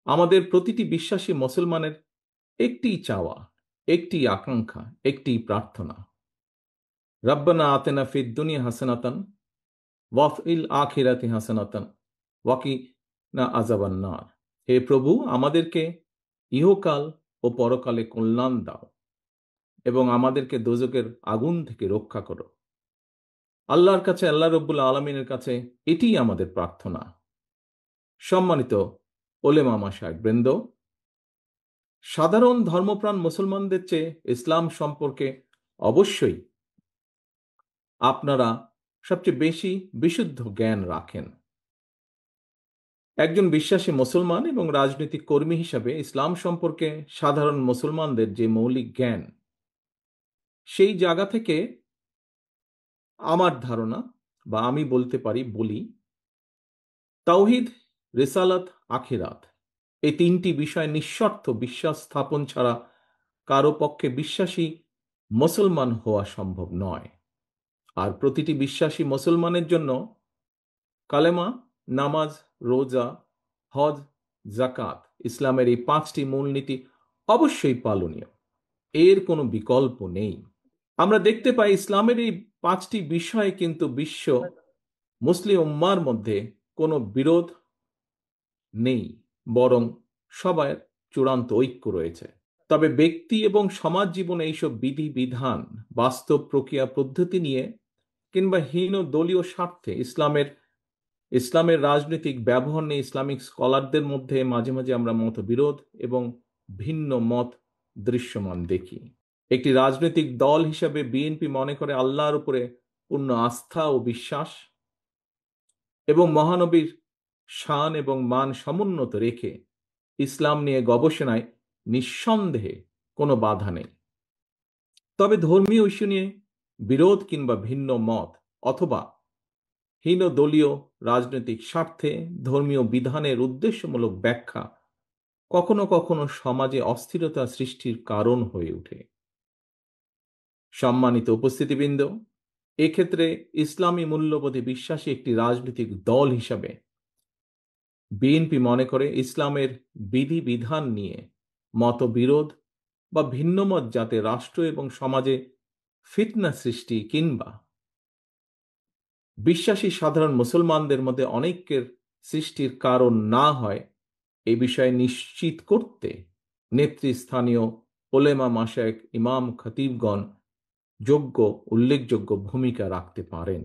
আমাদের প্রতিটি বিশ্বাসী মুসলমানের একটিই চাওয়া, একটিই আকাঙ্ক্ষা, একটিই প্রার্থনা, রব্বানা আতেনা ফিদ দুনিয়া হাসানাতান ওয়া ফিল আখিরাতি হাসানাতান ওয়া কিনা আযাবান নার। হে প্রভু, আমাদেরকে ইহকাল ও পরকালে কল্যাণ দাও এবং আমাদেরকে দোজখের আগুন থেকে রক্ষা করো। আল্লাহর কাছে, আল্লাহ রব্বুল আলামিনের কাছে এটিই আমাদের প্রার্থনা। সম্মানিত ওলেমা মাশায়েখ বৃন্দ, সাধারণ ধর্মপ্রাণ মুসলমানদের চেয়ে ইসলাম সম্পর্কে অবশ্যই আপনারা সবচেয়ে বেশি বিশুদ্ধ জ্ঞান রাখেন। একজন বিশ্বাসী মুসলমান এবং রাজনৈতিক কর্মী হিসাবে ইসলাম সম্পর্কে সাধারণ মুসলমানদের যে মৌলিক জ্ঞান, সেই জায়গা থেকে আমার ধারণা বা আমি বলতে পারি বলি, তাওহীদ, রিসালাত, আখিরাত এই তিনটি বিষয় নিঃশর্ত বিশ্বাস স্থাপন ছাড়া কারো পক্ষে বিশ্বাসী মুসলমান হওয়া সম্ভব নয়। আর প্রতিটি বিশ্বাসী মুসলমানের জন্য কালেমা, নামাজ, রোজা, হজ, জাকাত, ইসলামের এই পাঁচটি মূলনীতি অবশ্যই পালনীয়, এর কোনো বিকল্প নেই। আমরা দেখতে পাই ইসলামের এই পাঁচটি বিষয়ে কিন্তু বিশ্ব মুসলিম উম্মার মধ্যে কোনো বিরোধ নেই, বরং সবার চূড়ান্ত ঐক্য রয়েছে। তবে ব্যক্তি এবং সমাজ জীবনে এইসব বিধি বিধান, বাস্তব প্রক্রিয়া পদ্ধতি নিয়ে কিংবা হীন দলীয় স্বার্থে ইসলামের রাজনৈতিক ব্যবহার নিয়ে ইসলামিক স্কলারদের মধ্যে মাঝে মাঝে আমরা মতবিরোধ এবং ভিন্ন মত দৃশ্যমান দেখি। একটি রাজনৈতিক দল হিসাবে বিএনপি মনে করে আল্লাহর উপরে পূর্ণ আস্থা ও বিশ্বাস এবং মহানবীর শান এবং মান সমুন্নত রেখে ইসলাম নিয়ে গবেষণায় নিঃসন্দেহে কোনো বাধা নেই। তবে ধর্মীয় ইস্যু নিয়ে বিরোধ কিংবা ভিন্ন মত অথবা হীন দলীয় রাজনৈতিক স্বার্থে ধর্মীয় বিধানের উদ্দেশ্যমূলক ব্যাখ্যা কখনো কখনো সমাজে অস্থিরতা সৃষ্টির কারণ হয়ে ওঠে। সম্মানিত উপস্থিতিবৃন্দ, এক্ষেত্রে ইসলামী মূল্যবোধে বিশ্বাসী একটি রাজনৈতিক দল হিসাবে বিএনপি মনে করে ইসলামের বিধি বিধান নিয়ে মতবিরোধ বা ভিন্নমত যাতে রাষ্ট্র এবং সমাজে ফিতনা সৃষ্টি কিংবা বিশ্বাসী সাধারণ মুসলমানদের মধ্যে অনৈক্যের সৃষ্টির কারণ না হয়, এই বিষয়ে নিশ্চিত করতে নেতৃস্থানীয় ওলেমা মাশায়েখ, ইমাম, খতিবগণ উল্লেখযোগ্য ভূমিকা রাখতে পারেন।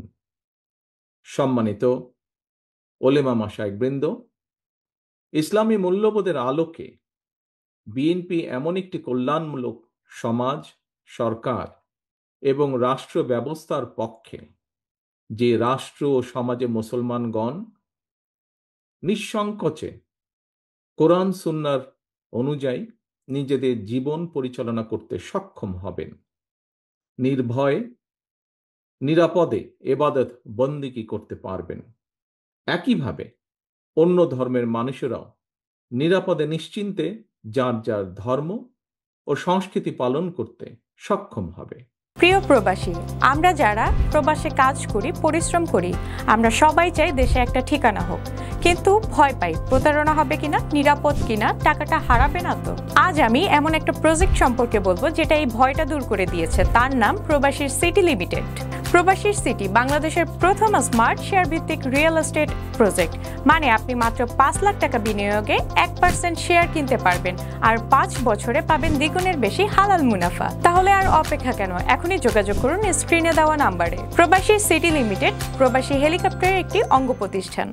সম্মানিত ওলেমা মাশায়েখ বৃন্দ, ইসলামী মূল্যবোধের আলোকে বিএনপি এমন একটি কল্যাণমূলক সমাজ, সরকার এবং রাষ্ট্র ব্যবস্থার পক্ষে যে রাষ্ট্র ও সমাজে মুসলমানগণ নিঃসংকোচে কোরআন সুন্নাহর অনুযায়ী নিজেদের জীবন পরিচালনা করতে সক্ষম হবেন, নির্ভয়ে নিরাপদে ইবাদত বন্দেগী করতে পারবেন। একইভাবে অন্য ধর্মের মানুষেরাও নিরাপদে নিশ্চিন্তে যার যার ধর্ম ও সংস্কৃতি পালন করতে সক্ষম হবে। প্রিয় প্রবাসী, আমরা যারা প্রবাসে কাজ করি, পরিশ্রম করি, আমরা সবাই চাই দেশে একটা ঠিকানা হোক, কিন্তু ভয় পাই প্রতারণা হবে কিনা, নিরাপদ কিনা, টাকাটা হারাবে না তো। আজ আমি এমন একটা প্রজেক্ট সম্পর্কে বলবো যেটা এই ভয়টা দূর করে দিয়েছে। তার নাম প্রবাসীর সিটি লিমিটেড। প্রবাসীর সিটি বাংলাদেশের প্রথম স্মার্ট শেয়ার ভিত্তিক রিয়েল এস্টেট প্রজেক্ট। মানে আপনি মাত্র 5 লাখ টাকা বিনিয়োগে 1% শেয়ার কিনতে পারবেন আর 5 বছরে পাবেন দ্বিগুণের বেশি হালাল মুনাফা। তাহলে আর অপেক্ষা কেন? এখনই যোগাযোগ করুন স্ক্রিনে দেওয়া নাম্বারে। প্রবাসীর সিটি লিমিটেড প্রবাসী হেলিকপ্টারের একটি অঙ্গ প্রতিষ্ঠান।